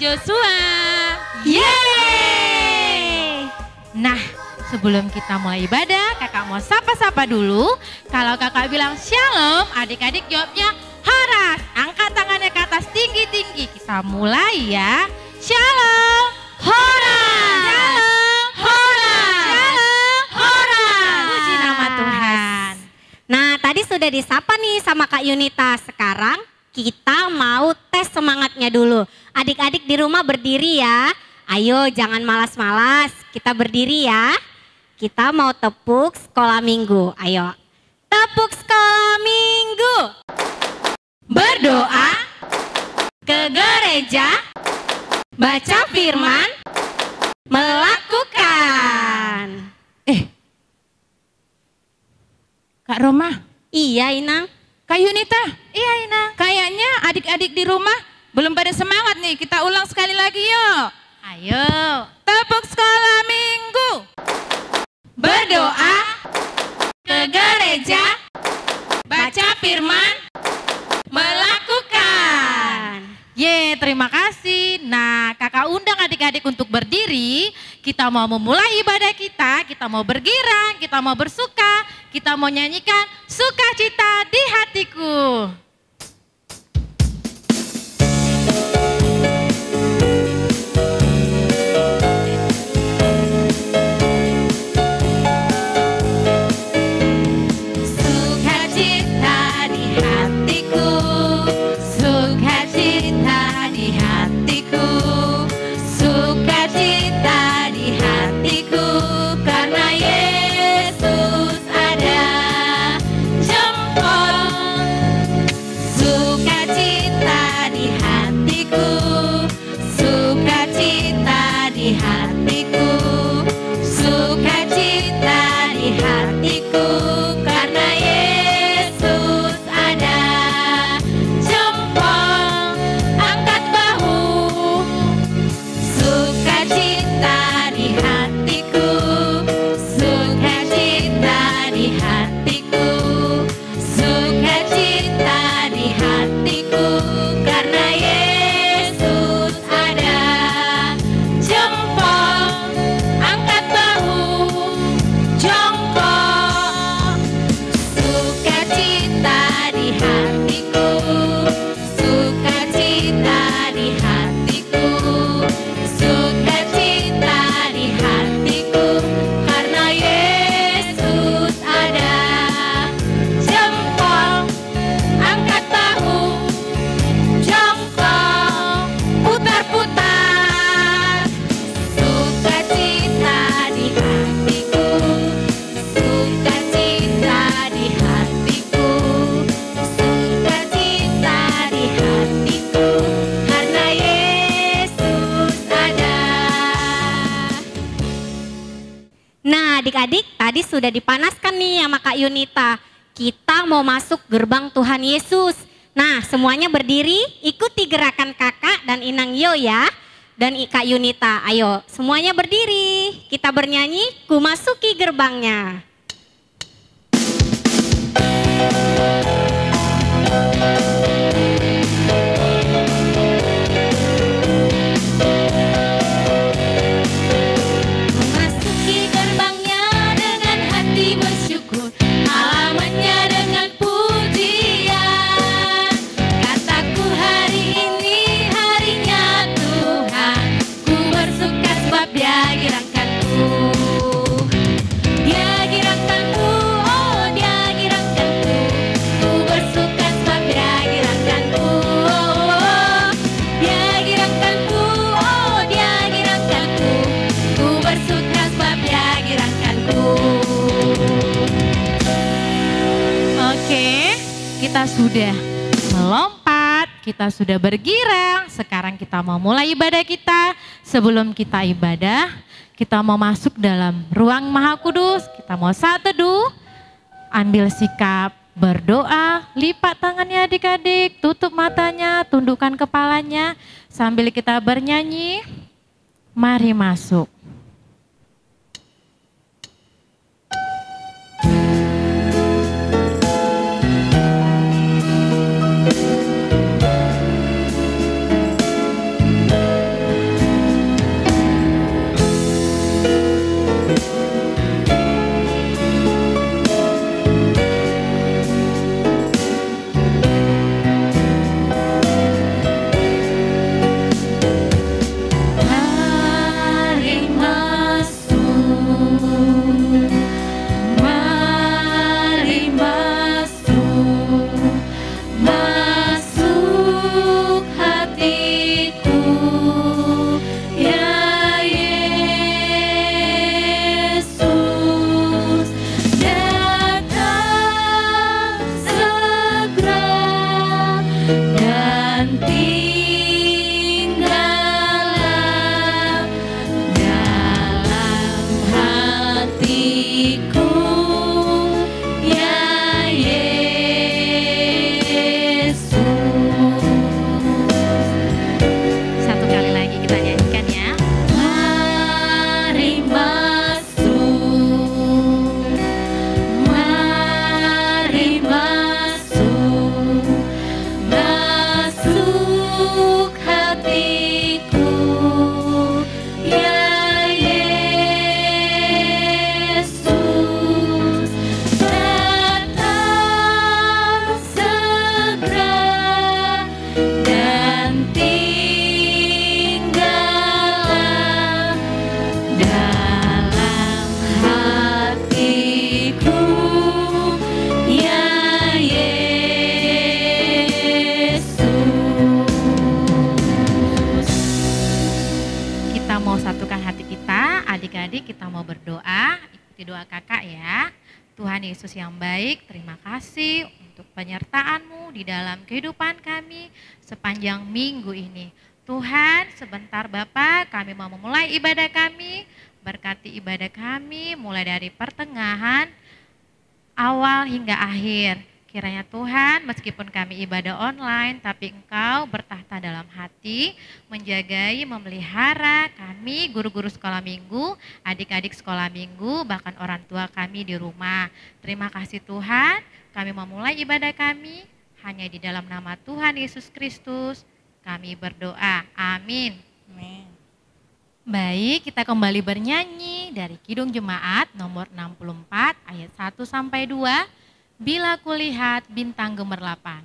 Joshua. Yeay! Nah, sebelum kita mulai ibadah, kakak mau sapa-sapa dulu. Kalau kakak bilang shalom, adik-adik jawabnya horas. Angkat tangannya ke atas tinggi-tinggi. Kita mulai ya. Shalom, horas. Shalom, horas. Shalom, horas. Puji nama Tuhan. Nah, tadi sudah disapa nih sama Kak Yunita. Sekarang kita mau tes semangatnya dulu. Adik-adik di rumah berdiri ya. Ayo jangan malas-malas, kita berdiri ya. Kita mau tepuk sekolah minggu. Ayo, tepuk sekolah minggu. Berdoa, ke gereja, baca firman, melakukan. Kak Roma. Iya Inang. Kak Yunita. Iya Inang. Kayaknya adik-adik di rumah belum pada semangat nih. Kita ulang sekali lagi yuk. Ayo. Tepuk sekolah minggu. Berdoa, ke gereja, baca firman, melakukan. Terima kasih. Nah, kakak undang adik-adik untuk berdiri. Kita mau memulai ibadah kita. Kita mau bergirang, kita mau bersuka. Kita mau nyanyikan sukacita di hatiku. Adik-adik tadi sudah dipanaskan nih sama Kak Yunita. Kita mau masuk gerbang Tuhan Yesus. Nah semuanya berdiri, ikuti gerakan kakak dan Inang Yo ya. Dan Kak Yunita, ayo semuanya berdiri. Kita bernyanyi, ku masuki gerbangnya. Kita sudah melompat, kita sudah bergirang. Sekarang kita mau mulai ibadah kita. Sebelum kita ibadah, kita mau masuk dalam ruang Maha Kudus. Kita mau saat teduh, ambil sikap berdoa, lipat tangannya adik-adik, tutup matanya, tundukkan kepalanya. Sambil kita bernyanyi, mari masuk. Adik-adik kita mau berdoa, ikuti doa kakak ya. Tuhan Yesus yang baik, terima kasih untuk penyertaan-Mu di dalam kehidupan kami sepanjang minggu ini. Tuhan, sebentar Bapak, kami mau memulai ibadah kami. Berkati ibadah kami mulai dari pertengahan, awal hingga akhir. Kiranya Tuhan, meskipun kami ibadah online, tapi Engkau bertahta dalam hati, menjagai, memelihara kami, guru-guru sekolah minggu, adik-adik sekolah minggu, bahkan orang tua kami di rumah. Terima kasih Tuhan, kami memulai ibadah kami, hanya di dalam nama Tuhan Yesus Kristus, kami berdoa. Amin. Amin. Baik, kita kembali bernyanyi dari Kidung Jemaat nomor 64 ayat 1 sampai 2. Bila kulihat bintang gemerlapan.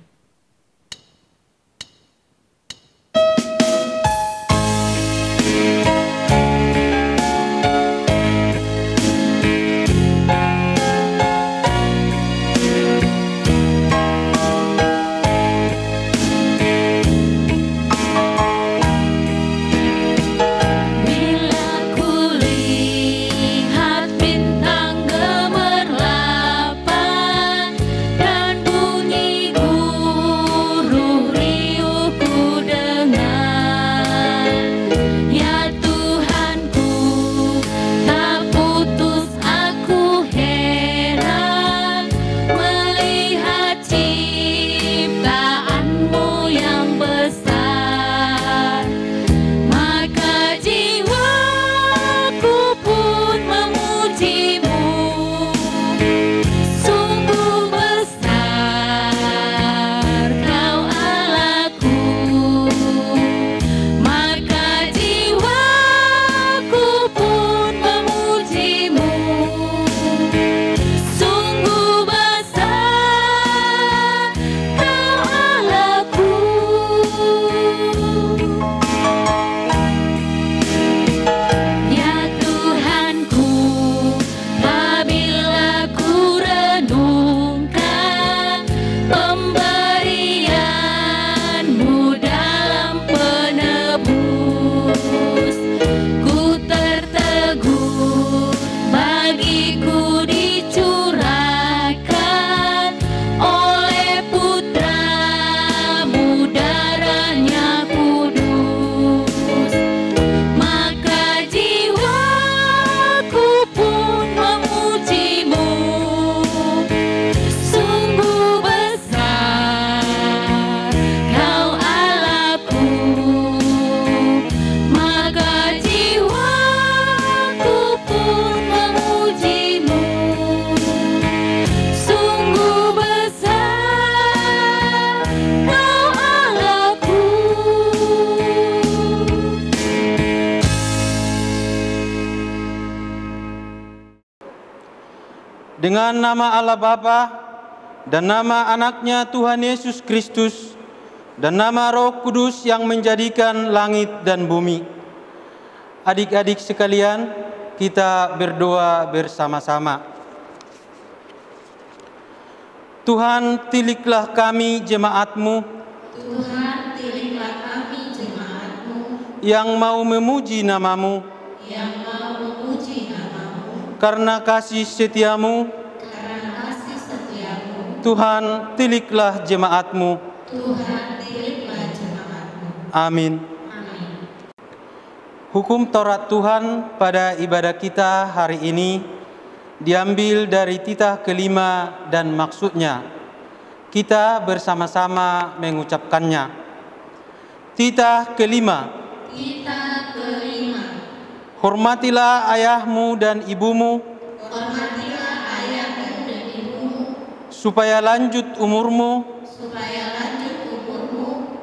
Dengan nama Allah Bapa dan nama anaknya Tuhan Yesus Kristus dan nama Roh Kudus yang menjadikan langit dan bumi. Adik-adik sekalian, kita berdoa bersama-sama. Tuhan, tiliklah kami jemaat-Mu. Tuhan, tiliklah kami jemaat-Mu yang mau memuji nama-Mu. yang mau memuji nama-Mu. Karena kasih setiamu, Tuhan, tiliklah jemaat-Mu. Tuhan, tiliklah jemaat-Mu. Amin. Amin. Hukum Taurat Tuhan pada ibadah kita hari ini diambil dari titah kelima dan maksudnya. Kita bersama-sama mengucapkannya. Titah kelima. Titah kelima. Hormatilah ayahmu dan ibumu, Hormatilah ayahmu dan ibumu, supaya lanjut umurmu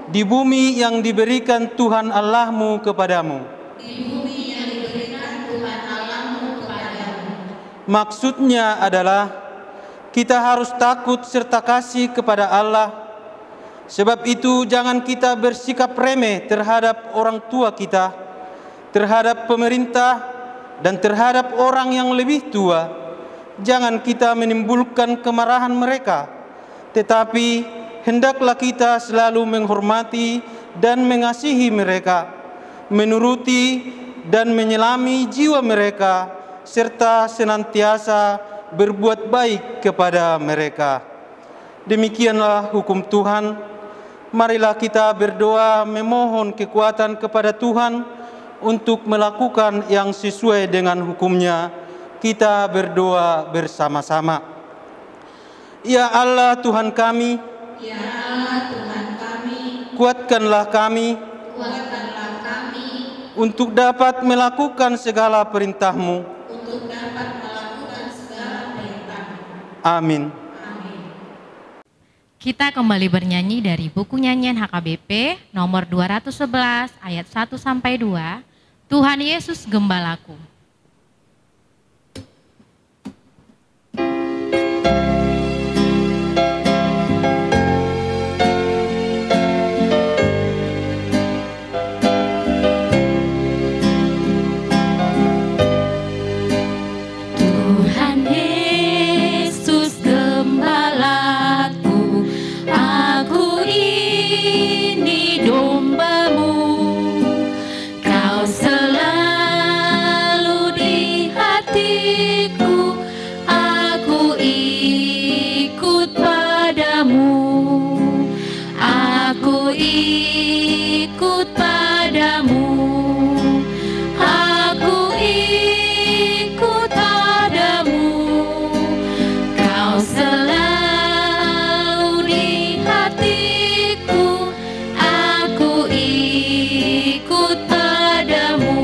di bumi yang diberikan Tuhan Allahmu kepadamu. di bumi yang diberikan Tuhan Allahmu kepadamu. Maksudnya adalah kita harus takut serta kasih kepada Allah. Sebab itu jangan kita bersikap remeh terhadap orang tua kita, terhadap pemerintah, dan terhadap orang yang lebih tua. Jangan kita menimbulkan kemarahan mereka, tetapi hendaklah kita selalu menghormati dan mengasihi mereka, menuruti dan menyelami jiwa mereka, serta senantiasa berbuat baik kepada mereka. Demikianlah hukum Tuhan. Marilah kita berdoa memohon kekuatan kepada Tuhan untuk melakukan yang sesuai dengan hukum-Nya. Kita berdoa bersama-sama. Ya Allah Tuhan kami, Ya Allah Tuhan kami, kuatkanlah kami kuatkanlah kami untuk dapat melakukan segala perintah-Mu. untuk dapat melakukan segala perintah-Mu. Amin. Amin. Kita kembali bernyanyi dari buku nyanyian HKBP nomor 211 ayat 1-2. Tuhan Yesus Gembalaku. Tuhan Yesus Gembalaku, aku ini domba-Mu. Kau selalu di hatiku, aku ikut padamu. Aku ikut padamu. Aku ikut padamu. Kau selalu di hatiku, aku ikut padamu.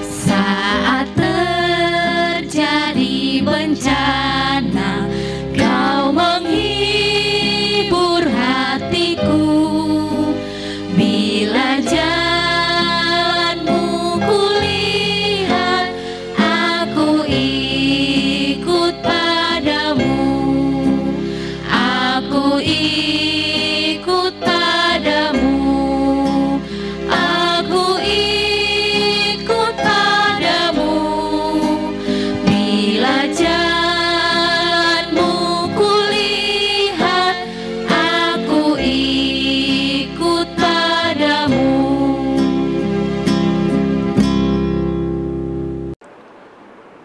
Saat terjadi bencana, Kau menghibur hatiku. Bila jalan-Mu kulihat, aku ikut padamu. Aku ikut padamu. Aku ikut padamu. Bila jalan-Mu kulihat, aku ikut padamu.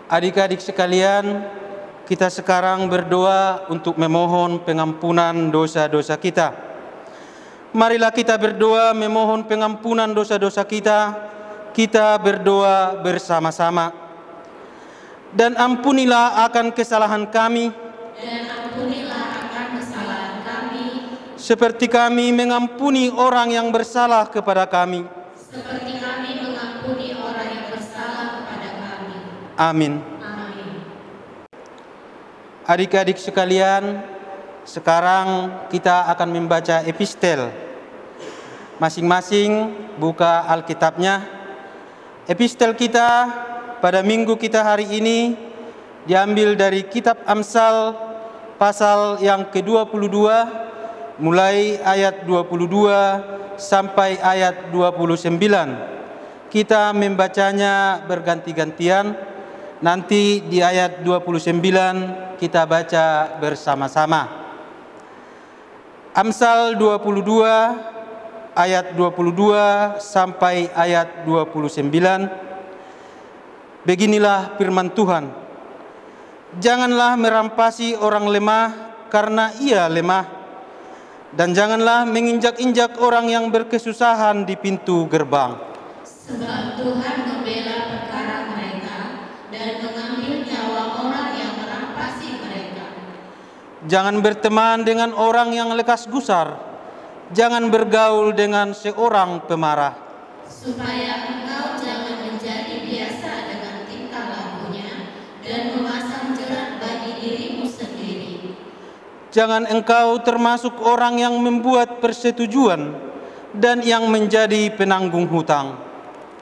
Adik-adik sekalian, kita sekarang berdoa untuk memohon pengampunan dosa-dosa kita. Marilah kita berdoa memohon pengampunan dosa-dosa kita. Kita berdoa bersama-sama. Dan ampunilah akan kesalahan kami, Dan ampunilah akan kesalahan kami, seperti kami mengampuni orang yang bersalah kepada kami. seperti kami mengampuni orang yang bersalah kepada kami. Amin. Amin. Adik-adik sekalian, sekarang kita akan membaca epistel. Masing-masing buka Alkitabnya. Epistel kita pada minggu kita hari ini diambil dari kitab Amsal pasal yang ke-22 mulai ayat 22 sampai ayat 29. Kita membacanya berganti-gantian. Nanti di ayat 29 kita baca bersama-sama. Amsal 22 ayat 22 sampai ayat 29. Beginilah firman Tuhan. Janganlah merampasi orang lemah karena ia lemah, dan janganlah menginjak-injak orang yang berkesusahan di pintu gerbang. Sebab Tuhan membela perkara mereka dan mengambil nyawa orang yang merampasi mereka. Jangan berteman dengan orang yang lekas gusar. Jangan bergaul dengan seorang pemarah. Supaya engkau jangan menjadi biasa dengan tingkah lakunya dan memasang jerat bagi dirimu sendiri. Jangan engkau termasuk orang yang membuat persetujuan dan yang menjadi penanggung hutang.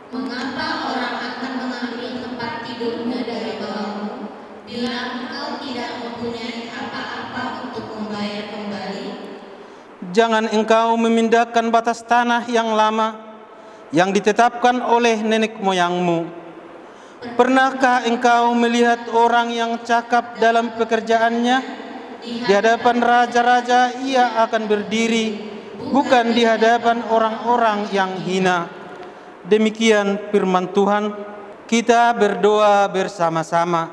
Mengapa orang akan mengambil tempat tidurnya dari bawahmu bila engkau tidak mempunyai apa-apa untuk membayar kembali? Jangan engkau memindahkan batas tanah yang lama yang ditetapkan oleh nenek moyangmu. Pernahkah engkau melihat orang yang cakap dalam pekerjaannya? Di hadapan raja-raja ia akan berdiri, bukan di hadapan orang-orang yang hina. Demikian firman Tuhan. Kita berdoa bersama-sama.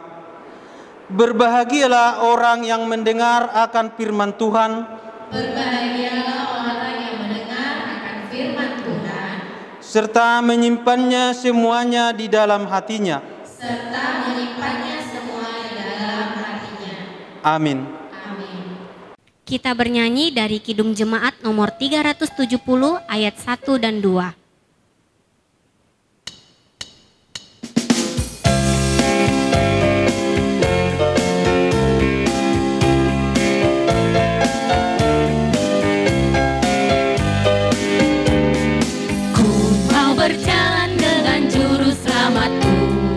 Berbahagialah orang yang mendengar akan firman Tuhan, Berbahagialah orang yang mendengar akan firman Tuhan, serta menyimpannya semuanya di dalam hatinya. serta menyimpannya semua di dalam hatinya. Amin. Amin. Kita bernyanyi dari Kidung Jemaat nomor 370 ayat 1 dan 2. Berjalan dengan juru selamatku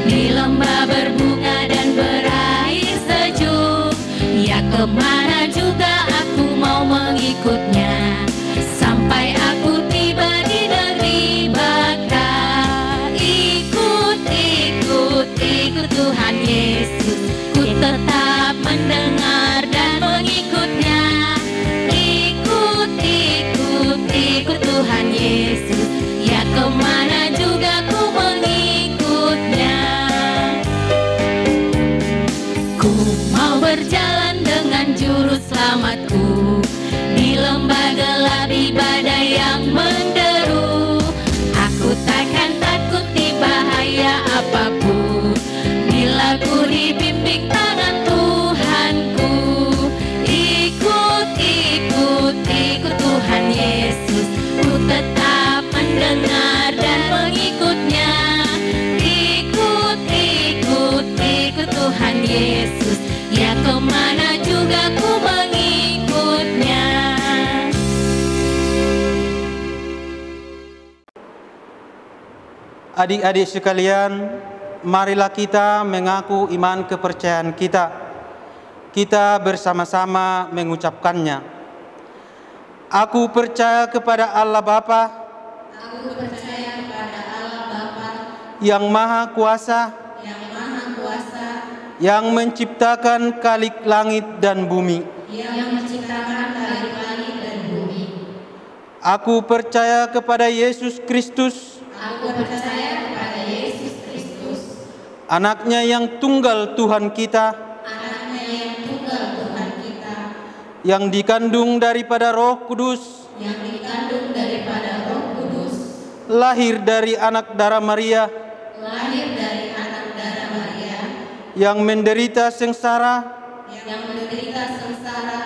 di lembah berbunga dan berair sejuk. Ya, kemana juga aku mau mengikutnya, sampai aku tiba di negeri Baka. Ikut, ikut, ikut Tuhan Yesus, ku tetap mendengar dan mengikutnya. Ikut, ikut, ikut Tuhan Yesus, ya kemana juga ku mengikutnya. Ku mau berjalan dengan juru selamatku di lembah gelap badai yang menderu. Aku takkan takut di bahaya apapun, bila ku dibimbing tangan Tuhanku. Ikut, ikut, ikut Tuhan Yesus, ku tetap mendengar dan mengikutnya. Ikut, ikut, ikut Tuhan Yesus, ya kemana juga ku mengikutnya. Adik-adik sekalian, marilah kita mengaku iman kepercayaan kita. Kita bersama-sama mengucapkannya. Aku percaya kepada Allah Bapa, Aku percaya kepada Allah Bapa yang Maha Kuasa, yang Maha Kuasa, yang menciptakan kalik langit dan bumi. yang menciptakan langit dan bumi. Aku percaya kepada Yesus Kristus, Aku percaya kepada Yesus Kristus, anaknya yang tunggal Tuhan kita, anaknya yang tunggal Tuhan kita, yang dikandung daripada Roh Kudus, yang dikandung daripada Roh Kudus, lahir dari anak darah Maria, lahir dari anak darah Maria, yang menderita sengsara yang menderita sengsara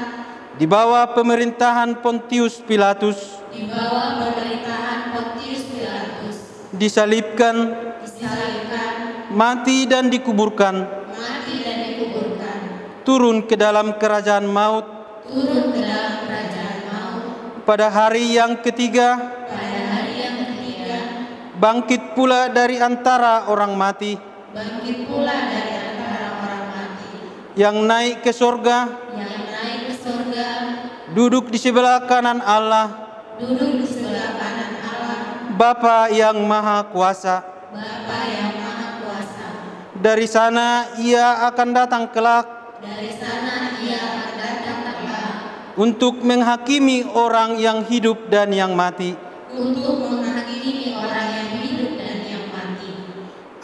di bawah pemerintahan Pontius Pilatus, di bawah pemerintahan Pontius Pilatus, disalibkan, disalibkan, mati dan dikuburkan, mati dan dikuburkan, turun ke dalam kerajaan maut, turun ke dalam kerajaan maut, pada hari yang ketiga pada hari yang ketiga, bangkit pula dari antara orang mati, bangkit pula dari antara orang mati, yang naik ke sorga, yang naik ke surga, duduk di sebelah kanan Allah, duduk di sebelah kanan Allah, Bapa yang Maha Kuasa. Bapa yang Maha Kuasa. Dari sana ia akan datang kelak Dari sana ia akan datang kelak untuk menghakimi orang yang hidup dan yang mati. untuk menghakimi orang yang hidup dan yang mati.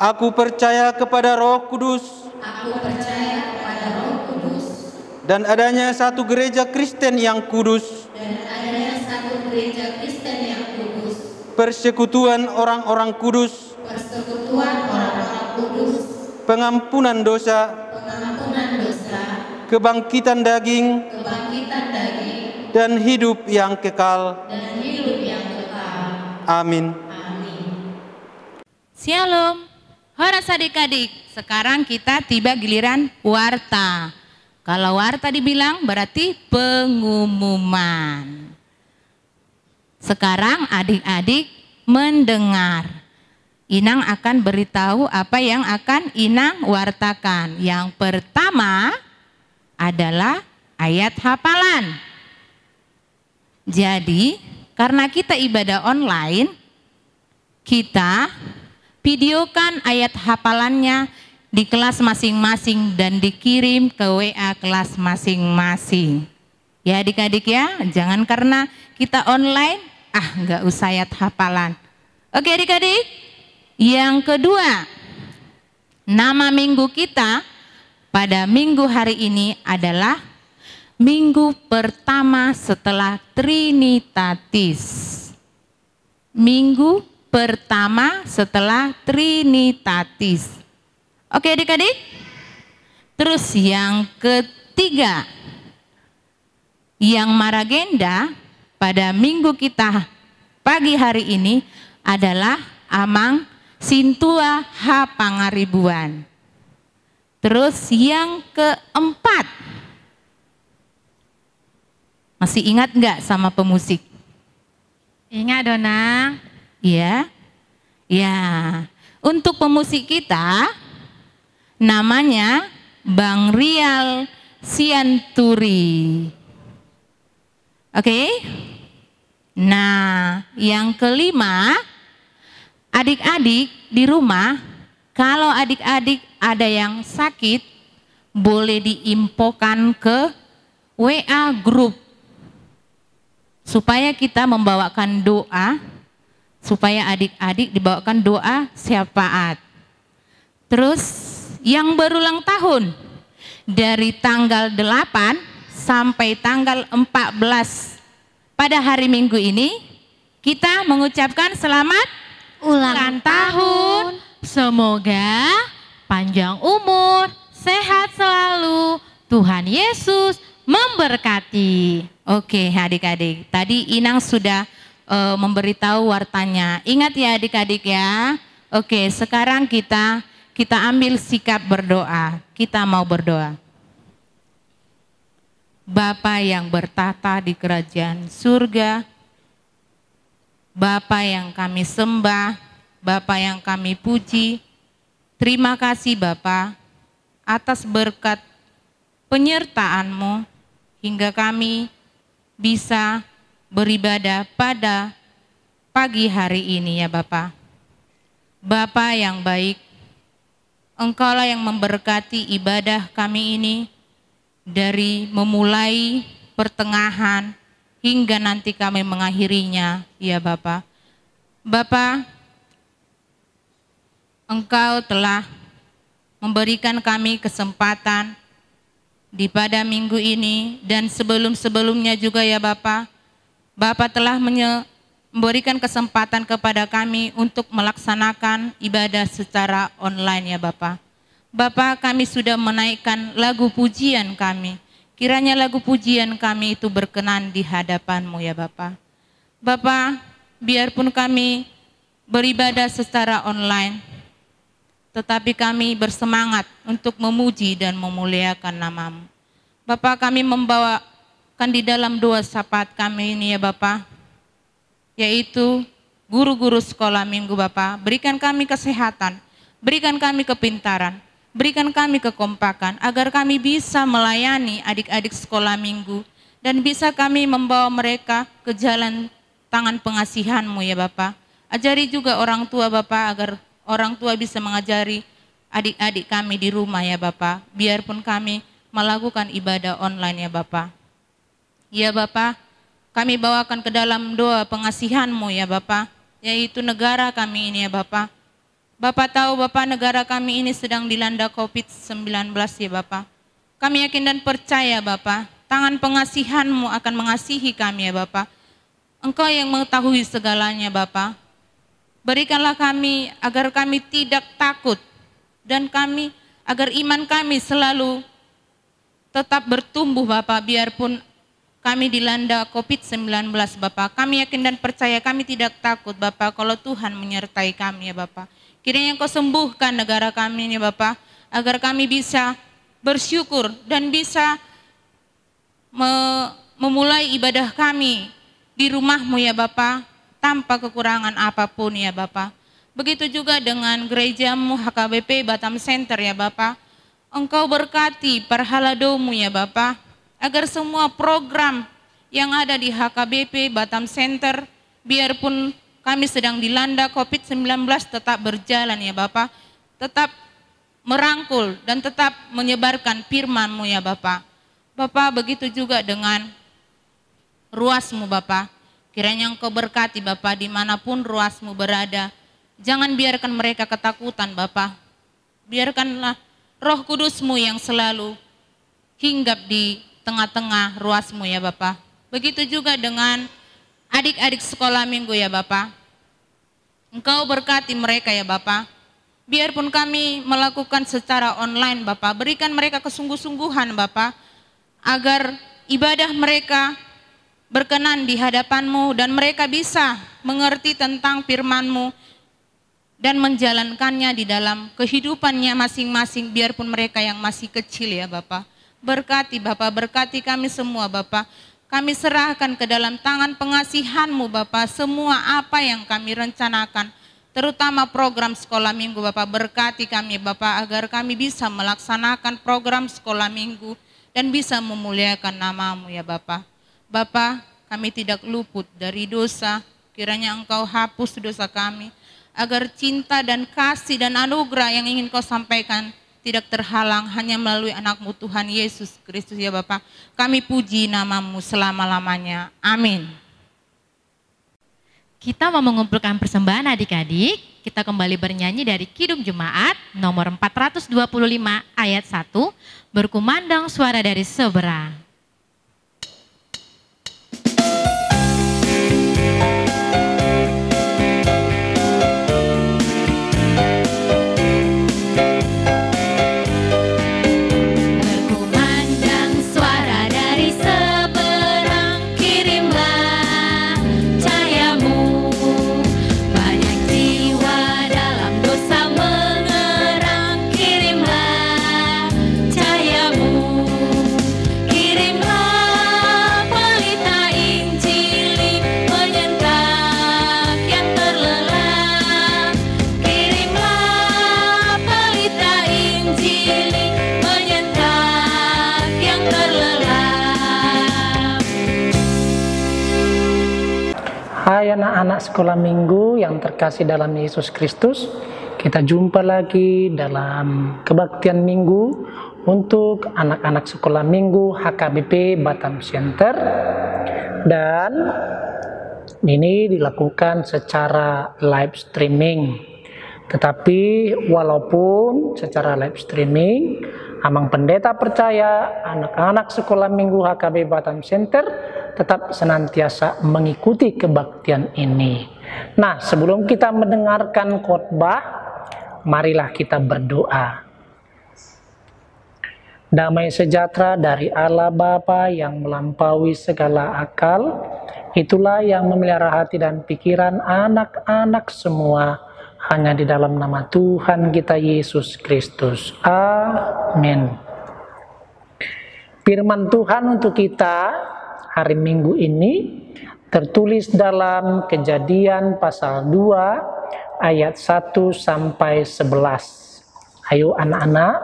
Aku percaya kepada Roh Kudus Aku percaya kepada Roh Kudus dan adanya satu gereja Kristen yang kudus, dan adanya satu gereja Kristen yang kudus, persekutuan orang-orang kudus, persekutuan orang-orang kudus, pengampunan dosa, pengampunan dosa, kebangkitan daging, kebangkitan daging, dan hidup yang kekal. dan hidup yang kekal. Amin. Amin. Shalom, horas adik-adik. Sekarang kita tiba giliran warta. Kalau warta dibilang berarti pengumuman. Sekarang adik-adik mendengar. Inang akan beritahu apa yang akan Inang wartakan. Yang pertama adalah ayat hafalan. Jadi, karena kita ibadah online, kita videokan ayat hafalannya di kelas masing-masing dan dikirim ke WA kelas masing-masing. Ya adik-adik ya, jangan karena kita online, nggak usah ayat hafalan. Oke adik-adik, yang kedua, nama minggu kita pada minggu hari ini adalah minggu pertama setelah Trinitatis. Minggu pertama setelah Trinitatis. Oke adik-adik. Terus yang ketiga, yang maragenda pada minggu kita pagi hari ini adalah Amang Sintua H Pangaribuan. Terus yang keempat, masih ingat nggak sama pemusik? Ingat Dona. Iya. Ya, untuk pemusik kita namanya Bang Rial Sianturi. Oke. Nah, yang kelima, adik-adik di rumah, kalau adik-adik ada yang sakit, boleh diinfokan ke WA grup supaya kita membawakan doa, supaya adik-adik dibawakan doa syafaat. Terus yang berulang tahun dari tanggal 8 sampai tanggal 14 pada hari Minggu ini, kita mengucapkan selamat Ulang tahun. Semoga panjang umur, sehat selalu, Tuhan Yesus memberkati. Oke adik-adik, tadi Inang sudah memberitahu wartanya. Ingat ya adik-adik ya. Oke, sekarang kita ambil sikap berdoa. Kita mau berdoa. Bapa yang bertata di kerajaan surga, Bapa yang kami sembah, Bapa yang kami puji, terima kasih Bapa atas berkat penyertaan-Mu hingga kami bisa beribadah pada pagi hari ini ya Bapa. Bapa yang baik, Engkaulah yang memberkati ibadah kami ini dari memulai pertengahan hingga nanti kami mengakhirinya ya Bapa. Bapa, Engkau telah memberikan kami kesempatan di pada minggu ini dan sebelum-sebelumnya juga ya Bapa. Bapa telah memberikan kesempatan kepada kami untuk melaksanakan ibadah secara online ya Bapa. Bapa, kami sudah menaikkan lagu pujian kami. Kiranya lagu pujian kami itu berkenan di hadapan-Mu ya Bapa. Bapa, biarpun kami beribadah secara online, tetapi kami bersemangat untuk memuji dan memuliakan nama-Mu. Bapa, kami membawakan di dalam doa syafaat kami ini ya Bapa, yaitu guru-guru sekolah minggu Bapa, berikan kami kesehatan, berikan kami kepintaran, berikan kami kekompakan, agar kami bisa melayani adik-adik sekolah minggu, dan bisa kami membawa mereka ke jalan tangan pengasihan-Mu ya Bapa. Ajari juga orang tua Bapa, agar orang tua bisa mengajari adik-adik kami di rumah ya Bapa, biarpun kami melakukan ibadah online ya Bapa. Ya Bapa, kami bawakan ke dalam doa pengasihan-Mu ya Bapa, yaitu negara kami ini ya Bapa. Bapa tahu Bapa, negara kami ini sedang dilanda COVID-19 ya Bapa. Kami yakin dan percaya Bapa, tangan pengasihan-Mu akan mengasihi kami ya Bapa. Engkau yang mengetahui segalanya Bapa. Berikanlah kami agar kami tidak takut, dan kami agar iman kami selalu tetap bertumbuh Bapa, biarpun kami dilanda COVID-19 Bapa. Kami yakin dan percaya, kami tidak takut Bapa, kalau Tuhan menyertai kami ya Bapa. Kiranya Engkau sembuhkan negara kami ini Bapa, agar kami bisa bersyukur dan bisa memulai ibadah kami di rumah-Mu ya Bapa, tanpa kekurangan apapun ya Bapa. Begitu juga dengan gereja-Mu HKBP Batam Center ya Bapa. Engkau berkati Parhalado-Mu ya Bapa, agar semua program yang ada di HKBP Batam Center, biarpun kami sedang dilanda COVID-19, tetap berjalan ya Bapa, tetap merangkul dan tetap menyebarkan firman-Mu ya Bapa. Bapa, begitu juga dengan ruas-Mu Bapa. Kiranya Engkau berkati Bapa dimanapun ruas-Mu berada. Jangan biarkan mereka ketakutan Bapa. Biarkanlah Roh Kudus-Mu yang selalu hinggap di tengah-tengah ruas-Mu ya Bapa. Begitu juga dengan adik-adik sekolah minggu ya Bapa. Engkau berkati mereka ya Bapa. Biarpun kami melakukan secara online Bapa, berikan mereka kesungguh-sungguhan Bapa, agar ibadah mereka berkenan di hadapan-Mu dan mereka bisa mengerti tentang firman-Mu dan menjalankannya di dalam kehidupannya masing-masing, biarpun mereka yang masih kecil ya Bapa. Berkati Bapa, berkati kami semua Bapa. Kami serahkan ke dalam tangan pengasihan-Mu Bapa semua apa yang kami rencanakan, terutama program sekolah minggu Bapa. Berkati kami Bapa agar kami bisa melaksanakan program sekolah minggu dan bisa memuliakan nama-Mu ya Bapa. Bapa, kami tidak luput dari dosa, kiranya Engkau hapus dosa kami, agar cinta dan kasih dan anugerah yang ingin Kau sampaikan tidak terhalang hanya melalui anak-Mu Tuhan Yesus Kristus ya Bapa. Kami puji nama-Mu selama-lamanya. Amin. Kita mau mengumpulkan persembahan adik-adik. Kita kembali bernyanyi dari Kidung Jemaat nomor 425 ayat 1. Berkumandang suara dari seberang. Hai anak-anak sekolah minggu yang terkasih dalam Yesus Kristus, kita jumpa lagi dalam kebaktian minggu untuk anak-anak sekolah minggu HKBP Batam Center, dan ini dilakukan secara live streaming. Tetapi walaupun secara live streaming, Amang Pendeta percaya anak-anak sekolah minggu HKBP Batam Center tetap senantiasa mengikuti kebaktian ini. Nah, sebelum kita mendengarkan khotbah, marilah kita berdoa. Damai sejahtera dari Allah Bapa yang melampaui segala akal, itulah yang memelihara hati dan pikiran anak-anak semua, hanya di dalam nama Tuhan kita Yesus Kristus. Amin. Firman Tuhan untuk kita hari Minggu ini tertulis dalam Kejadian pasal 2 ayat 1 sampai 11. Ayo anak-anak,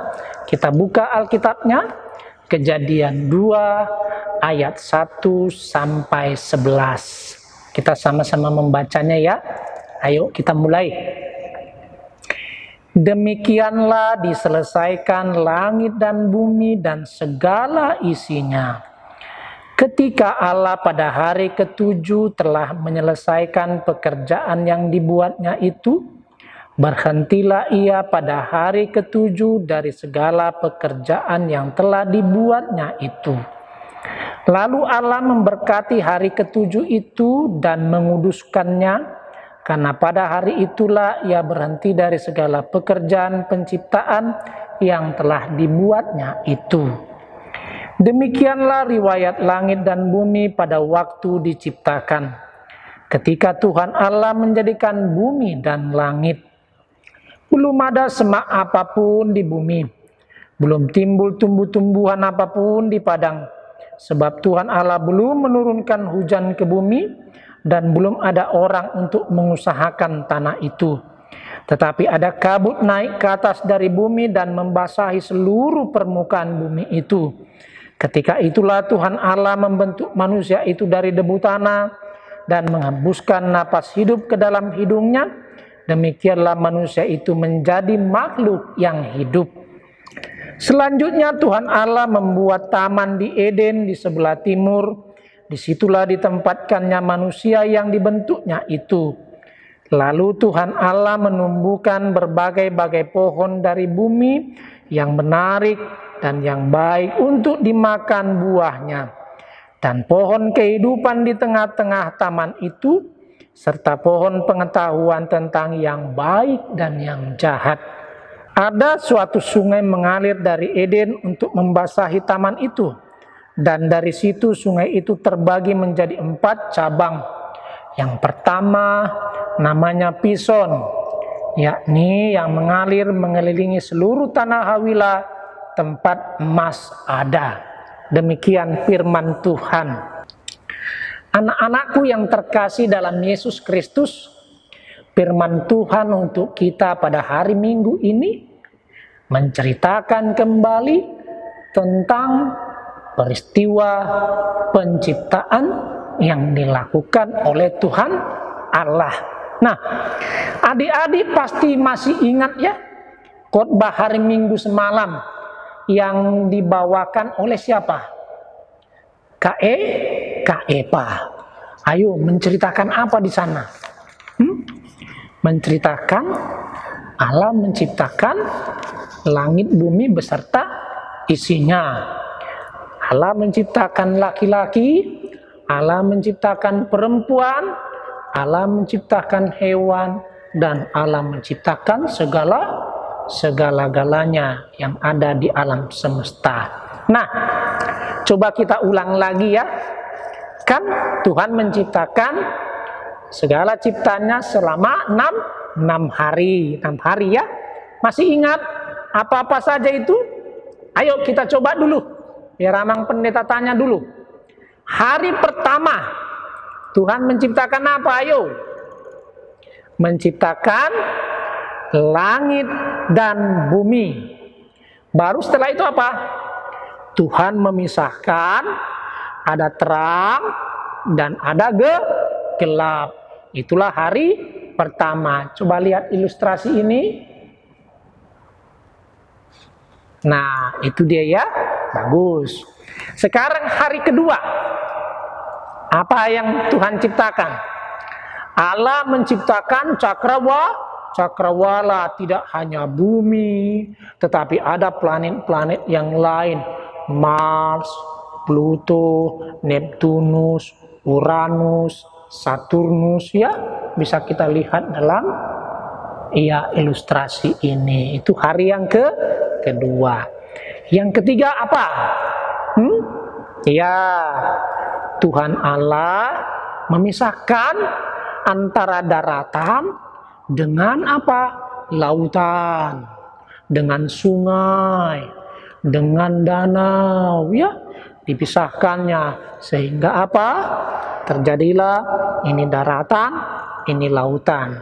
kita buka Alkitabnya. Kejadian 2 ayat 1 sampai 11. Kita sama-sama membacanya ya. Ayo kita mulai. Demikianlah diselesaikan langit dan bumi dan segala isinya. Ketika Allah pada hari ke-7 telah menyelesaikan pekerjaan yang dibuatnya itu, berhentilah ia pada hari ke-7 dari segala pekerjaan yang telah dibuatnya itu. Lalu Allah memberkati hari ke-7 itu dan menguduskannya, karena pada hari itulah ia berhenti dari segala pekerjaan penciptaan yang telah dibuatnya itu. Demikianlah riwayat langit dan bumi pada waktu diciptakan. Ketika Tuhan Allah menjadikan bumi dan langit, belum ada semak apapun di bumi, belum timbul tumbuh-tumbuhan apapun di padang, sebab Tuhan Allah belum menurunkan hujan ke bumi, dan belum ada orang untuk mengusahakan tanah itu. Tetapi ada kabut naik ke atas dari bumi dan membasahi seluruh permukaan bumi itu. Ketika itulah Tuhan Allah membentuk manusia itu dari debu tanah dan menghembuskan napas hidup ke dalam hidungnya. Demikianlah manusia itu menjadi makhluk yang hidup. Selanjutnya Tuhan Allah membuat taman di Eden di sebelah timur Disitulah ditempatkannya manusia yang dibentuknya itu. Lalu Tuhan Allah menumbuhkan berbagai-bagai pohon dari bumi yang menarik dan yang baik untuk dimakan buahnya. Dan pohon kehidupan di tengah-tengah taman itu, serta pohon pengetahuan tentang yang baik dan yang jahat. Ada suatu sungai mengalir dari Eden untuk membasahi taman itu. Dan dari situ sungai itu terbagi menjadi 4 cabang. Yang pertama namanya Pison, yakni yang mengalir mengelilingi seluruh tanah Hawilah, tempat emas ada. Demikian firman Tuhan. Anak-anakku yang terkasih dalam Yesus Kristus, firman Tuhan untuk kita pada hari Minggu ini menceritakan kembali tentang peristiwa penciptaan yang dilakukan oleh Tuhan Allah. Nah, adik-adik pasti masih ingat ya khotbah hari Minggu semalam yang dibawakan oleh siapa? Kak Epa. Ayo menceritakan apa di sana? Menceritakan Allah menciptakan langit bumi beserta isinya. Allah menciptakan laki-laki, Allah menciptakan perempuan, Allah menciptakan hewan, dan Allah menciptakan segala-galanya yang ada di alam semesta. Nah, coba kita ulang lagi ya. Kan Tuhan menciptakan segala ciptanya selama 6 hari. 6 hari ya. Masih ingat apa-apa saja itu? Ayo kita coba dulu. Biar Amang Pendeta tanya dulu. Hari pertama Tuhan menciptakan apa? Ayo. Menciptakan langit dan bumi. Baru setelah itu apa? Tuhan memisahkan ada terang dan ada gelap. Itulah hari pertama. Coba lihat ilustrasi ini. Nah, itu dia ya. Bagus. Sekarang hari kedua. Apa yang Tuhan ciptakan? Allah menciptakan cakrawala, tidak hanya bumi, tetapi ada planet-planet yang lain. Mars, Pluto, Neptunus, Uranus, Saturnus, ya bisa kita lihat dalam ilustrasi ini. Itu hari yang kedua. Yang ketiga apa? Ya, Tuhan Allah memisahkan antara daratan dengan apa? Lautan, dengan sungai, dengan danau, ya dipisahkannya sehingga apa? Terjadilah ini daratan, ini lautan.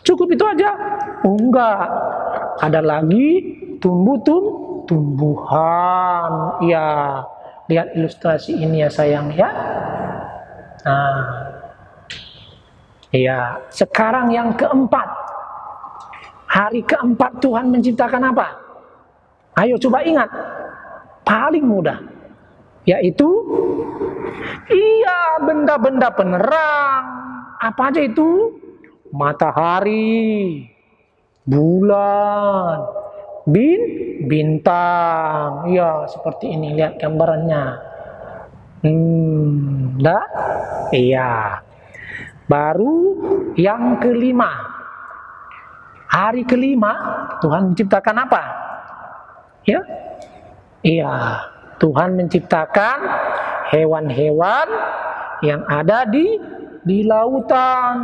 Cukup itu aja? Enggak. Ada lagi tumbuhan. Ya, lihat ilustrasi ini ya sayang ya. Nah, ya, sekarang yang keempat. Hari keempat Tuhan menciptakan apa? Ayo coba ingat. Paling mudah. Yaitu benda-benda penerang. Apa aja itu? Matahari, bulan, bintang. Ya, seperti ini. Lihat gambarannya. Iya. Baru yang kelima. Hari kelima Tuhan menciptakan apa? Ya. Iya, Tuhan menciptakan hewan-hewan yang ada di lautan,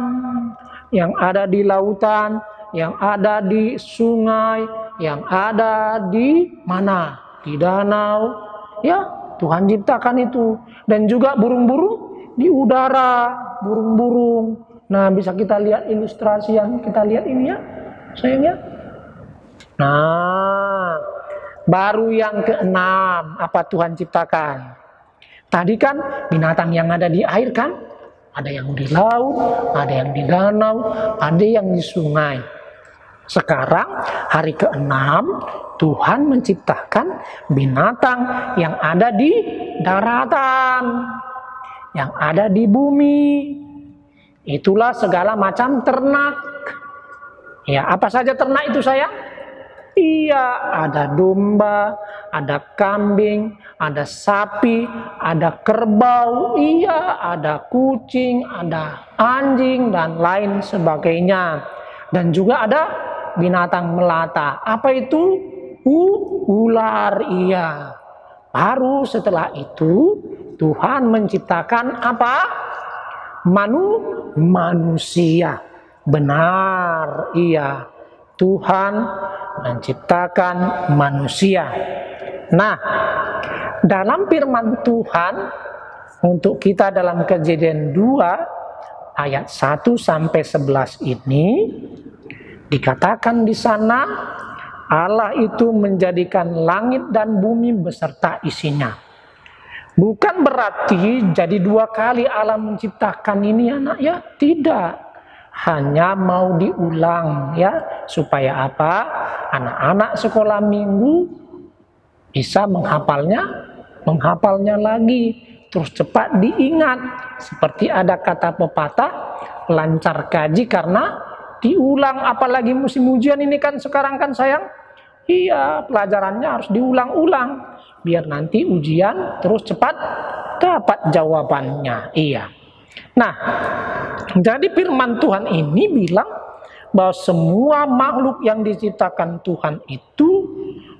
yang ada di lautan, yang ada di sungai, yang ada di mana? Di danau. Ya, Tuhan ciptakan itu. Dan juga burung-burung di udara, burung-burung. Nah, bisa kita lihat ilustrasi yang kita lihat ini ya, sayangnya. Nah, baru yang keenam, apa Tuhan ciptakan? Tadi kan binatang yang ada di air kan? Ada yang di laut, ada yang di danau, ada yang di sungai. Sekarang hari keenam Tuhan menciptakan binatang yang ada di daratan. yang ada di bumi. Itulah segala macam ternak. Ya, apa saja ternak itu sayang? Iya, ada domba, ada kambing, ada sapi, ada kerbau, iya, ada kucing, ada anjing, dan lain sebagainya. Dan juga ada binatang melata. Apa itu? Ular, iya. Baru setelah itu Tuhan menciptakan apa? Manusia. Benar, iya. Tuhan menciptakan manusia. Nah, dalam firman Tuhan untuk kita dalam Kejadian 2 ayat 1 sampai 11 ini dikatakan di sana Allah itu menjadikan langit dan bumi beserta isinya. Bukan berarti jadi 2 kali Allah menciptakan ini anak ya, tidak. Hanya mau diulang ya, supaya apa? Anak-anak sekolah minggu bisa menghafalnya lagi, terus cepat diingat. Seperti ada kata pepatah, lancar kaji karena diulang. Apalagi musim ujian ini kan sekarang kan sayang. Iya, pelajarannya harus diulang-ulang biar nanti ujian terus cepat dapat jawabannya. Iya. Nah, jadi firman Tuhan ini bilang bahwa semua makhluk yang diciptakan Tuhan itu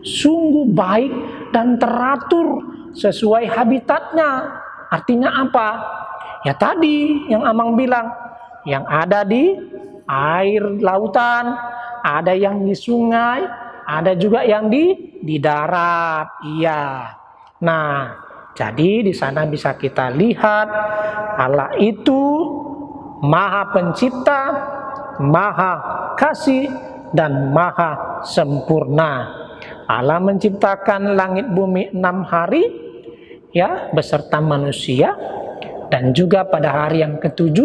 sungguh baik dan teratur sesuai habitatnya. Artinya apa? Ya tadi yang Amang bilang, yang ada di air lautan, ada yang di sungai, ada juga yang di darat. Iya. Nah, jadi di sana bisa kita lihat Allah itu Maha Pencipta, Maha Kasih, dan Maha Sempurna. Allah menciptakan langit bumi 6 hari ya beserta manusia, dan juga pada hari yang ke-7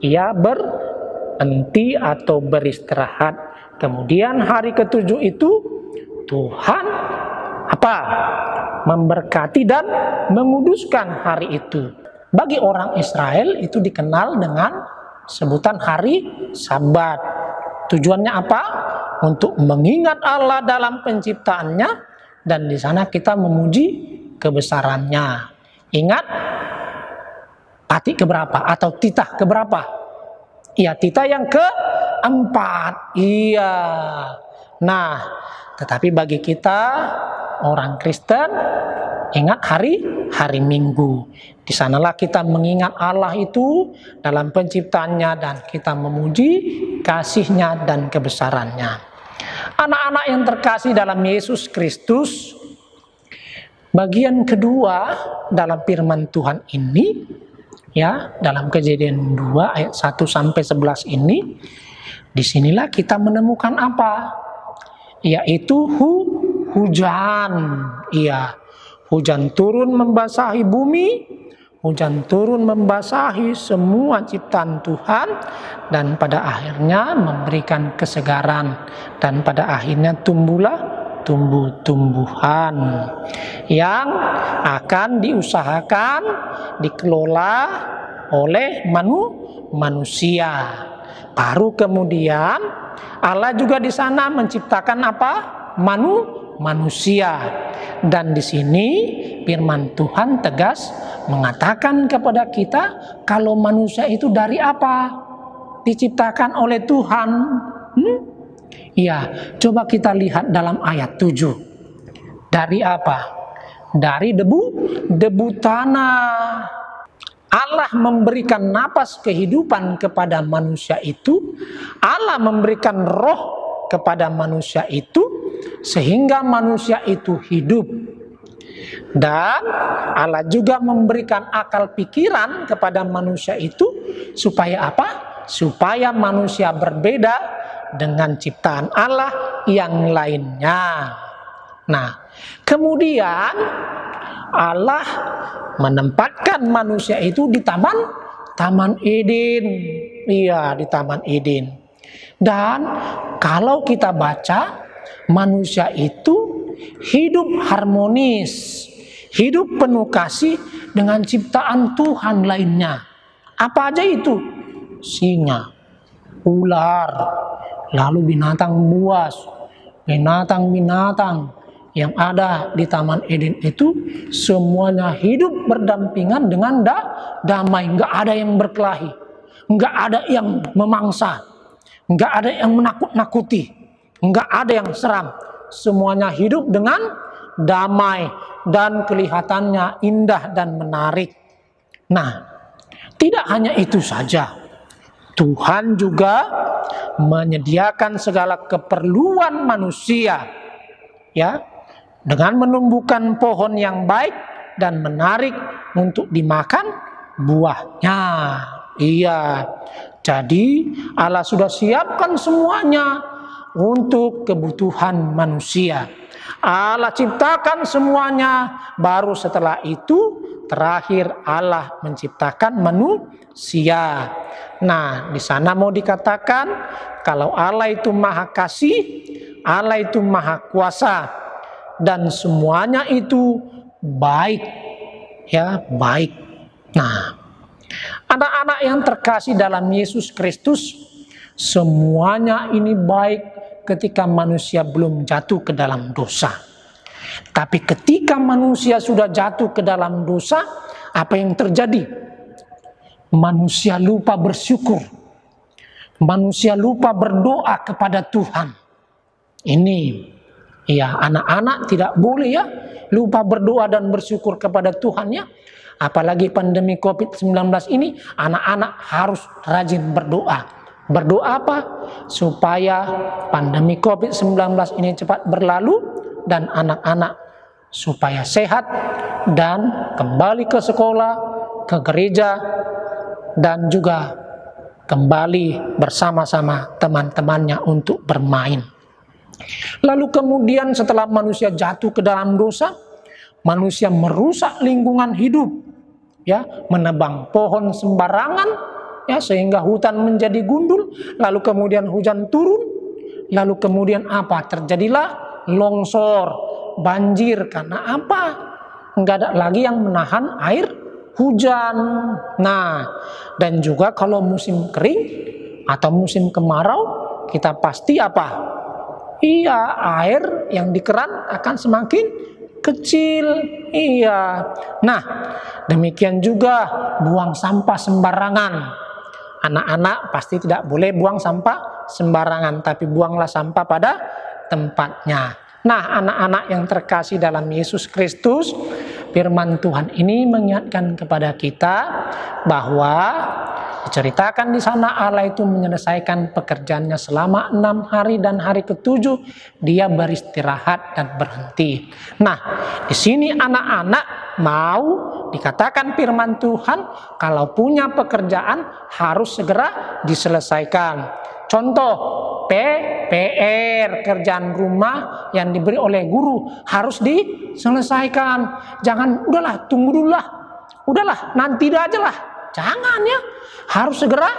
ia berhenti atau beristirahat. Kemudian hari ke-7 itu Tuhan apa? Memberkati dan menguduskan hari itu. Bagi orang Israel itu dikenal dengan sebutan hari Sabat. Tujuannya apa? Untuk mengingat Allah dalam penciptaannya, dan di sana kita memuji kebesarannya. Ingat pati keberapa atau titah keberapa? Iya, titah yang keempat. Iya. Nah, tetapi bagi kita orang Kristen, ingat hari Minggu. Di sanalah kita mengingat Allah itu dalam penciptaannya, dan kita memuji kasih-Nya dan kebesarannya. Anak-anak yang terkasih dalam Yesus Kristus, bagian kedua dalam firman Tuhan ini ya, dalam Kejadian 2 ayat 1 sampai 11 ini, disinilah kita menemukan apa? Yaitu hujan. Iya, hujan turun membasahi bumi, hujan turun membasahi semua ciptaan Tuhan, dan pada akhirnya memberikan kesegaran, dan pada akhirnya tumbuhlah tumbuh-tumbuhan yang akan diusahakan, dikelola oleh manusia. Baru kemudian Allah juga di sana menciptakan apa? Manusia. Dan di sini firman Tuhan tegas mengatakan kepada kita kalau manusia itu dari apa? Diciptakan oleh Tuhan. Ya, coba kita lihat dalam ayat 7. Dari apa? Dari debu tanah. Allah memberikan napas kehidupan kepada manusia itu. Allah memberikan roh kepada manusia itu, sehingga manusia itu hidup. Dan Allah juga memberikan akal pikiran kepada manusia itu, supaya apa? Supaya manusia berbeda dengan ciptaan Allah yang lainnya. Nah, kemudian Allah menempatkan manusia itu di Taman Eden. Iya, di Taman Eden. Dan kalau kita baca, manusia itu hidup harmonis. Hidup penuh kasih dengan ciptaan Tuhan lainnya. Apa aja itu? Singa, ular, lalu binatang buas, binatang-binatang yang ada di Taman Eden itu semuanya hidup berdampingan dengan damai. Nggak ada yang berkelahi, nggak ada yang memangsa, nggak ada yang menakut-nakuti, nggak ada yang seram. Semuanya hidup dengan damai dan kelihatannya indah dan menarik. Nah, tidak hanya itu saja. Tuhan juga menyediakan segala keperluan manusia, ya, dengan menumbuhkan pohon yang baik dan menarik untuk dimakan buahnya. Iya, jadi Allah sudah siapkan semuanya untuk kebutuhan manusia. Allah ciptakan semuanya, baru setelah itu terakhir Allah menciptakan manusia. Nah, di sana mau dikatakan kalau Allah itu maha kasih, Allah itu maha kuasa, dan semuanya itu baik, ya, baik. Nah, anak-anak yang terkasih dalam Yesus Kristus, semuanya ini baik ketika manusia belum jatuh ke dalam dosa. Tapi ketika manusia sudah jatuh ke dalam dosa, apa yang terjadi? Manusia lupa bersyukur. Manusia lupa berdoa kepada Tuhan. Ini, ya, anak-anak tidak boleh ya lupa berdoa dan bersyukur kepada Tuhan, ya. Apalagi pandemi COVID-19 ini, anak-anak harus rajin berdoa. Berdoa apa? Supaya pandemi COVID-19 ini cepat berlalu dan anak-anak supaya sehat dan kembali ke sekolah, ke gereja, dan juga kembali bersama-sama teman-temannya untuk bermain. Lalu kemudian setelah manusia jatuh ke dalam dosa, manusia merusak lingkungan hidup, ya, menebang pohon sembarangan, ya, sehingga hutan menjadi gundul, lalu kemudian hujan turun, lalu kemudian apa? Terjadilah longsor, banjir, karena apa? Enggak ada lagi yang menahan air hujan. Nah, dan juga kalau musim kering atau musim kemarau, kita pasti apa? Iya, air yang di keran akan semakin kecil. Iya. Nah, demikian juga buang sampah sembarangan. Anak-anak pasti tidak boleh buang sampah sembarangan, tapi buanglah sampah pada tempatnya. Nah, anak-anak yang terkasih dalam Yesus Kristus, firman Tuhan ini mengingatkan kepada kita bahwa diceritakan di sana Allah itu menyelesaikan pekerjaannya selama 6 hari dan hari ke-7 dia beristirahat dan berhenti. Nah, di sini anak-anak mau dikatakan firman Tuhan kalau punya pekerjaan harus segera diselesaikan. Contoh, PR, kerjaan rumah yang diberi oleh guru harus diselesaikan. Jangan, udahlah, tunggu dulu lah. Udahlah, nanti aja lah. Jangan ya. Harus segera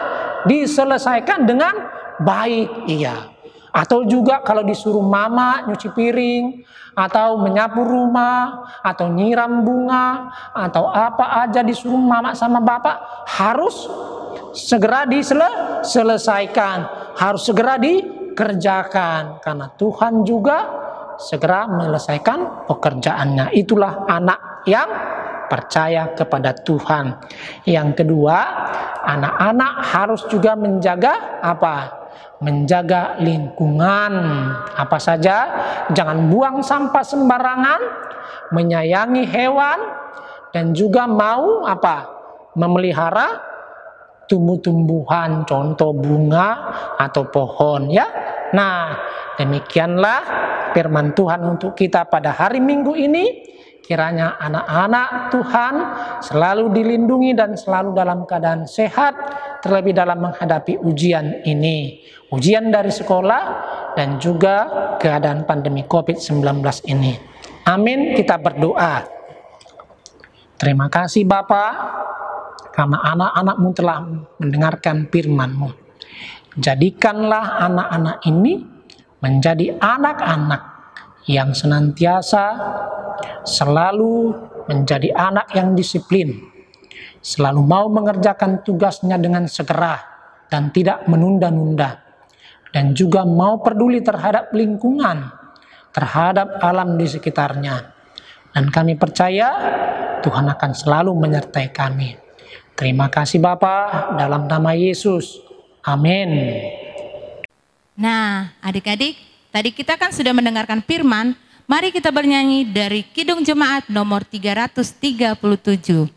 diselesaikan dengan baik. Iya. Atau juga kalau disuruh mama nyuci piring, atau menyapu rumah, atau nyiram bunga, atau apa aja disuruh mama sama bapak, harus segera diselesaikan, harus segera dikerjakan, karena Tuhan juga segera menyelesaikan pekerjaannya. Itulah anak yang percaya kepada Tuhan. Yang kedua, anak-anak harus juga menjaga apa? Menjaga lingkungan. Apa saja? Jangan buang sampah sembarangan, menyayangi hewan, dan juga mau apa? Memelihara tumbuh-tumbuhan, contoh bunga atau pohon, ya. Nah, demikianlah firman Tuhan untuk kita pada hari Minggu ini. Kiranya anak-anak Tuhan selalu dilindungi dan selalu dalam keadaan sehat, terlebih dalam menghadapi ujian ini. Ujian dari sekolah dan juga keadaan pandemi COVID-19 ini. Amin, kita berdoa. Terima kasih Bapak, karena anak-anak-Mu telah mendengarkan firman-Mu. Jadikanlah anak-anak ini menjadi anak-anak yang senantiasa selalu menjadi anak yang disiplin, selalu mau mengerjakan tugasnya dengan segera dan tidak menunda-nunda, dan juga mau peduli terhadap lingkungan, terhadap alam di sekitarnya. Dan kami percaya Tuhan akan selalu menyertai kami. Terima kasih Bapa, dalam nama Yesus. Amin. Nah, adik-adik, tadi kita kan sudah mendengarkan firman. Mari kita bernyanyi dari Kidung Jemaat nomor 337.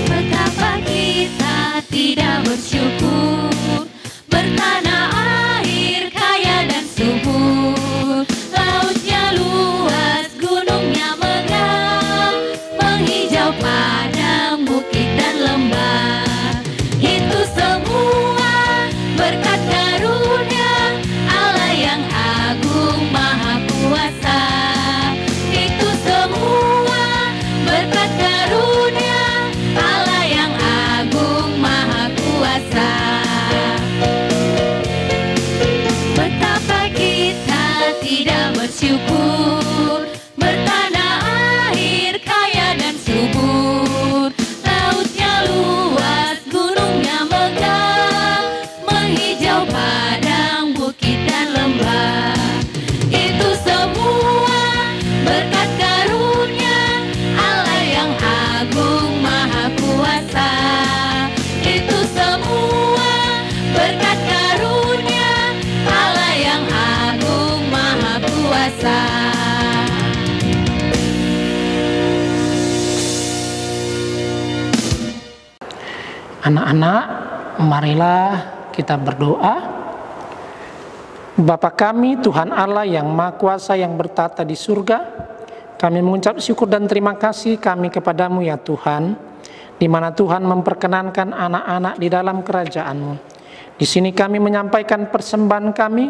Betapa kita tidak bersyukur, bertanah air kaya dan subur, lautnya luas, gunungnya megah, menghijau padang, bukit dan lembah. Itu semua berkat karunia Allah yang agung maha kuasa. Itu semua berkat karunia Allah yang agung maha kuasa. Betapa kita tidak bersyukur, bertanah air kaya dan subur, lautnya luas, gunungnya megah, menghijau padang, bukit dan lembah. Itu semua berkat karunia Allah yang agung maha kuasa. Itu semua berkat karunia Allah yang agung maha kuasa. Anak-anak, marilah kita berdoa. Bapa kami, Tuhan Allah yang Maha Kuasa yang bertata di surga, kami mengucap syukur dan terima kasih kami kepadamu ya Tuhan, di mana Tuhan memperkenankan anak-anak di dalam kerajaan-Mu. Di sini kami menyampaikan persembahan kami,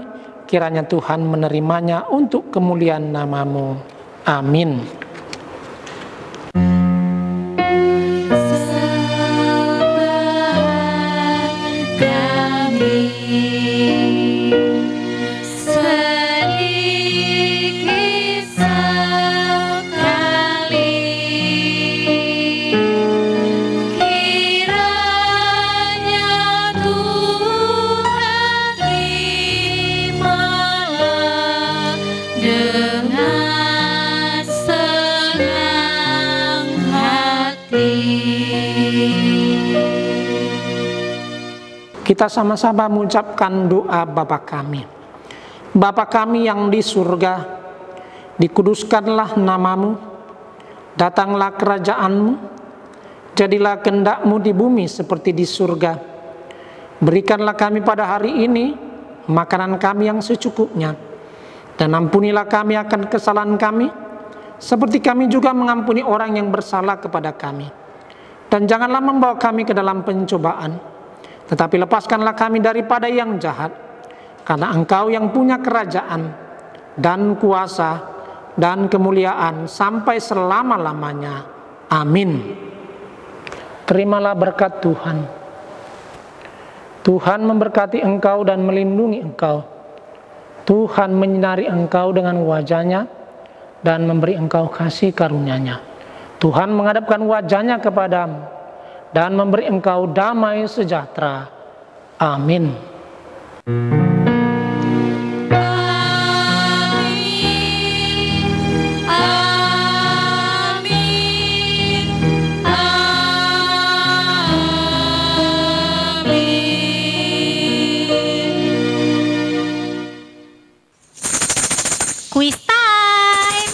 kiranya Tuhan menerimanya untuk kemuliaan nama-Mu. Amin. Sedikit sekali kiranya Tuhan terimalah dengan senang hati. Kita sama-sama mengucapkan doa Bapa kami. Bapa kami yang di surga, dikuduskanlah nama-Mu, datanglah kerajaan-Mu, jadilah kehendak-Mu di bumi seperti di surga. Berikanlah kami pada hari ini makanan kami yang secukupnya, dan ampunilah kami akan kesalahan kami, seperti kami juga mengampuni orang yang bersalah kepada kami. Dan janganlah membawa kami ke dalam pencobaan, tetapi lepaskanlah kami daripada yang jahat. Karena Engkau yang punya kerajaan dan kuasa dan kemuliaan sampai selama-lamanya. Amin. Terimalah berkat Tuhan. Tuhan memberkati engkau dan melindungi engkau. Tuhan menyinari engkau dengan wajah-Nya dan memberi engkau kasih karunia-Nya. Tuhan menghadapkan wajah-Nya kepadamu dan memberi engkau damai sejahtera. Amin. Quiz time,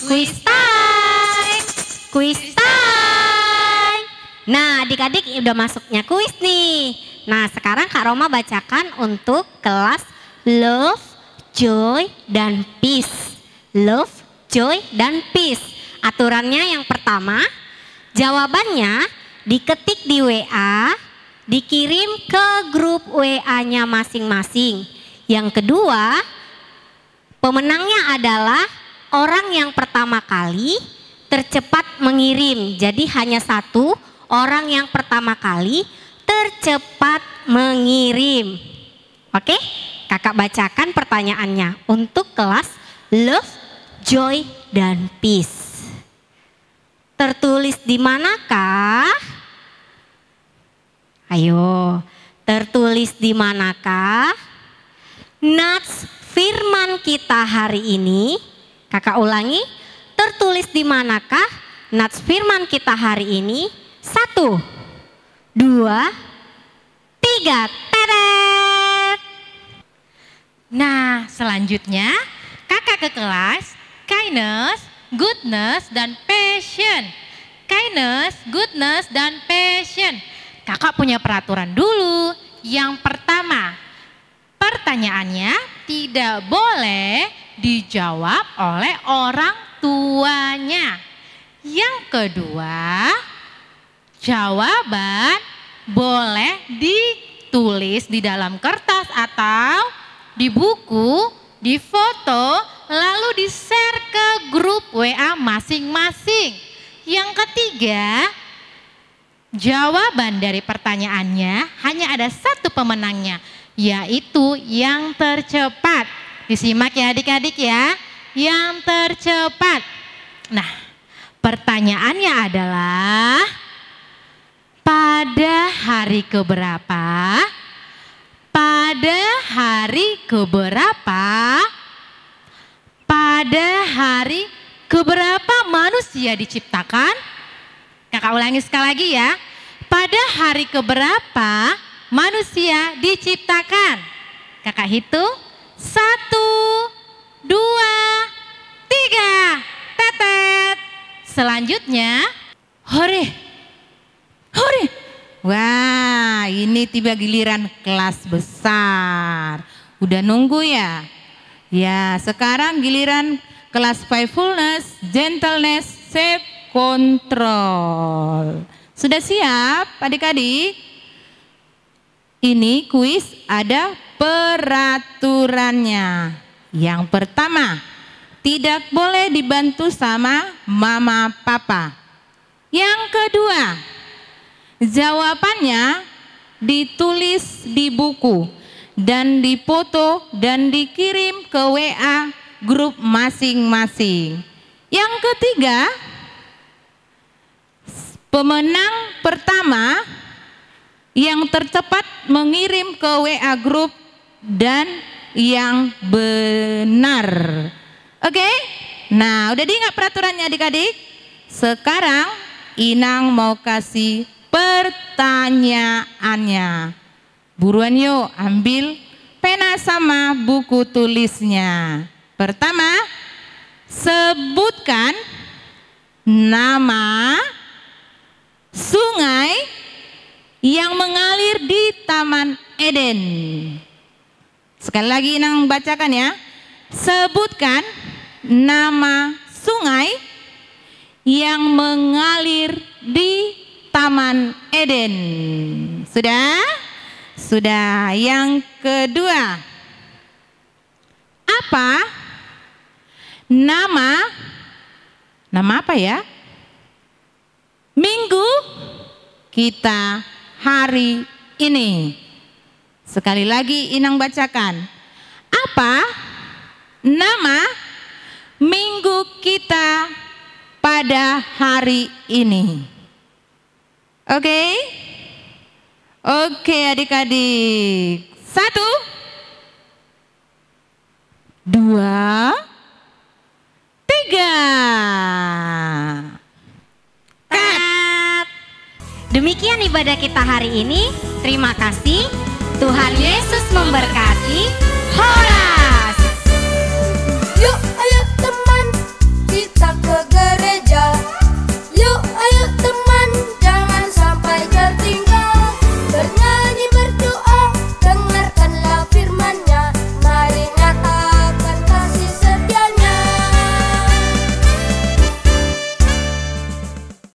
quiz time, quiz time. Nah, adik-adik udah masuknya kuis nih. Nah, sekarang Kak Roma bacakan untuk kelas Love, Joy, dan Peace. Love, Joy, dan Peace. Aturannya yang pertama, jawabannya diketik di WA, dikirim ke grup WA-nya masing-masing. Yang kedua, pemenangnya adalah orang yang pertama kali tercepat mengirim. Jadi hanya satu orang yang pertama kali tercepat mengirim. Oke, kakak bacakan pertanyaannya untuk kelas Love, Joy, dan Peace. Tertulis di manakah? Ayo, tertulis di manakah nats firman kita hari ini? Kakak ulangi, tertulis di manakah nats firman kita hari ini? 1, 2, 3, teret. Nah, selanjutnya kakak ke kelas kindness, goodness, dan passion. Kindness, goodness, dan passion. Kakak punya peraturan dulu. Yang pertama, pertanyaannya tidak boleh dijawab oleh orang tuanya. Yang kedua, jawaban boleh ditulis di dalam kertas atau di buku, di foto, lalu di-share ke grup WA masing-masing. Yang ketiga, jawaban dari pertanyaannya hanya ada satu pemenangnya, yaitu yang tercepat. Disimak ya adik-adik ya, yang tercepat. Nah, pertanyaannya adalah pada hari keberapa? Pada hari keberapa? Pada hari keberapa manusia diciptakan? Kakak ulangi sekali lagi ya. Pada hari keberapa manusia diciptakan? Kakak hitung. 1, 2, 3. Tetet. Selanjutnya, hore. Hore. Wah, ini tiba giliran kelas besar. Udah nunggu ya? Ya, sekarang giliran kelas faithfulness, gentleness, self control. Sudah siap adik-adik? Ini kuis ada peraturannya. Yang pertama, tidak boleh dibantu sama mama papa. Yang kedua, jawabannya ditulis di buku dan dipoto dan dikirim ke WA grup masing-masing. Yang ketiga, pemenang pertama yang tercepat mengirim ke WA grup dan yang benar. Oke? Nah, udah diingat peraturannya adik-adik? Sekarang Inang mau kasih pertanyaannya. Buruan yuk, ambil pena sama buku tulisnya. Pertama, sebutkan nama sungai yang mengalir di Taman Eden. Sekali lagi Inang bacakan ya. Sebutkan nama sungai yang mengalir di Taman Eden. Sudah? Sudah. Yang kedua, apa nama apa ya? Minggu kita hari ini. Sekali lagi Inang bacakan. Apa nama minggu kita pada hari ini? Oke? Oke adik-adik. 1, 2, 3. Cut. Demikian ibadah kita hari ini. Terima kasih. Tuhan Yesus memberkati. Horas. Yuk ayo teman, kita ke